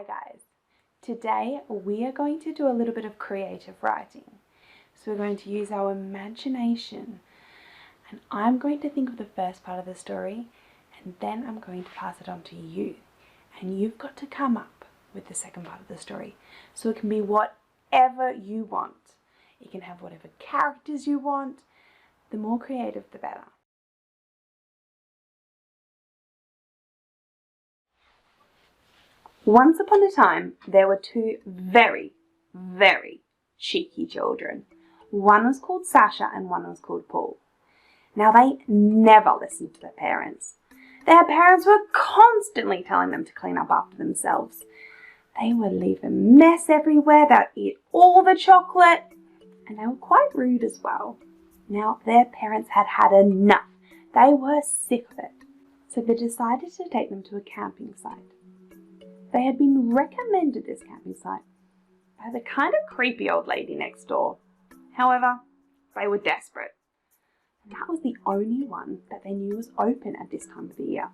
Hi guys, today we are going to do a little bit of creative writing. So we're going to use our imagination, and I'm going to think of the first part of the story and then I'm going to pass it on to you, and you've got to come up with the second part of the story. So it can be whatever you want. You can have whatever characters you want. The more creative the better. Once upon a time, there were two very, very cheeky children. One was called Sasha and one was called Paul. Now, they never listened to their parents. Their parents were constantly telling them to clean up after themselves. They would leave a mess everywhere, they'd eat all the chocolate, and they were quite rude as well. Now, their parents had had enough. They were sick of it. So they decided to take them to a camping site. They had been recommended this camping site by the kind of creepy old lady next door. However, they were desperate. That was the only one that they knew was open at this time of the year.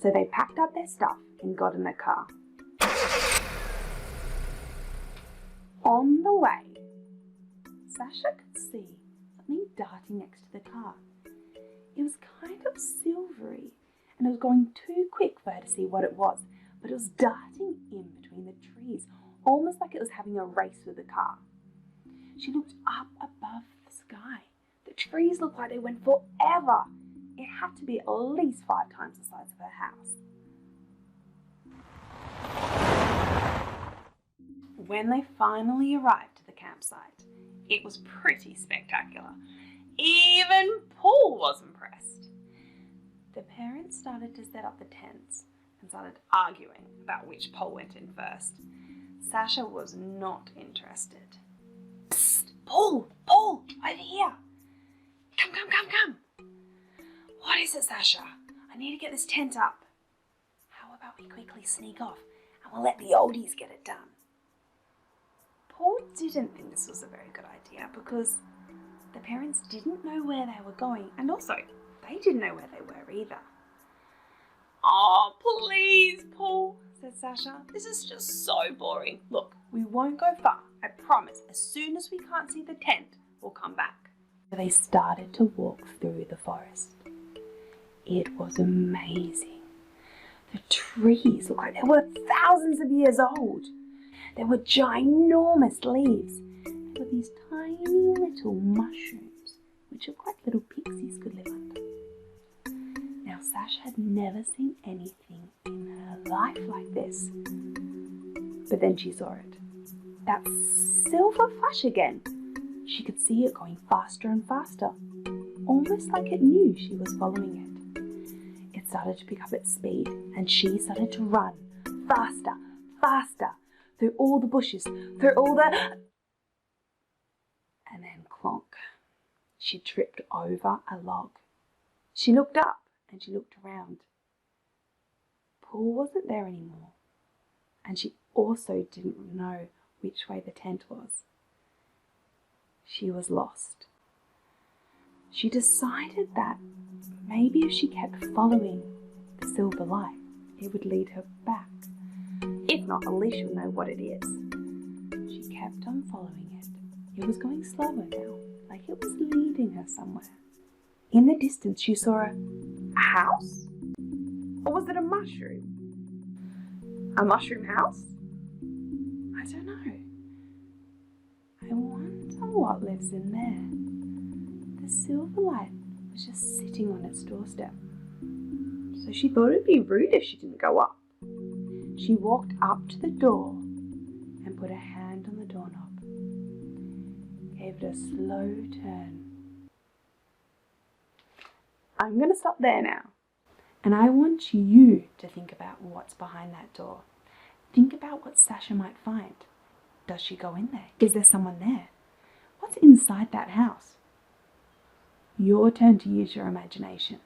So they packed up their stuff and got in a car. On the way, Sasha could see something darting next to the car. It was kind of silvery, and it was going too quick for her to see what it was. But it was darting in between the trees, almost like it was having a race with the car. She looked up above the sky. The trees looked like they went forever. It had to be at least 5 times the size of her house. When they finally arrived to the campsite, it was pretty spectacular. Even Paul was impressed. The parents started to set up the tents and started arguing about which pole went in first. Sasha was not interested. Psst, Paul, over here. Come. What is it, Sasha? I need to get this tent up. How about we quickly sneak off and we'll let the oldies get it done? Paul didn't think this was a very good idea because the parents didn't know where they were going, and also they didn't know where they were either. Oh, please, Paul, said Sasha. This is just so boring. Look, we won't go far, I promise. As soon as we can't see the tent, we'll come back. They started to walk through the forest. It was amazing. The trees looked like they were thousands of years old. There were ginormous leaves. There were these tiny little mushrooms, which looked like little pixies could live under. Now, Sasha had never seen anything in her life like this. But then she saw it. That silver flash again. She could see it going faster and faster, almost like it knew she was following it. It started to pick up its speed, and she started to run faster, through all the bushes, through all the... And then clonk. She tripped over a log. She looked up and she looked around. Paul wasn't there anymore, and she also didn't know which way the tent was. She was lost. She decided that maybe if she kept following the silver light, it would lead her back. If not, at least she'll know what it is. She kept on following it. It was going slower now, like it was leading her somewhere. In the distance, she saw a house? Or was it a mushroom? A mushroom house? I don't know. I wonder what lives in there. The silver light was just sitting on its doorstep. So she thought it'd be rude if she didn't go up. She walked up to the door and put her hand on the doorknob. Gave it a slow turn. I'm going to stop there now. And I want you to think about what's behind that door. Think about what Sasha might find. Does she go in there? Is there someone there? What's inside that house? Your turn to use your imagination.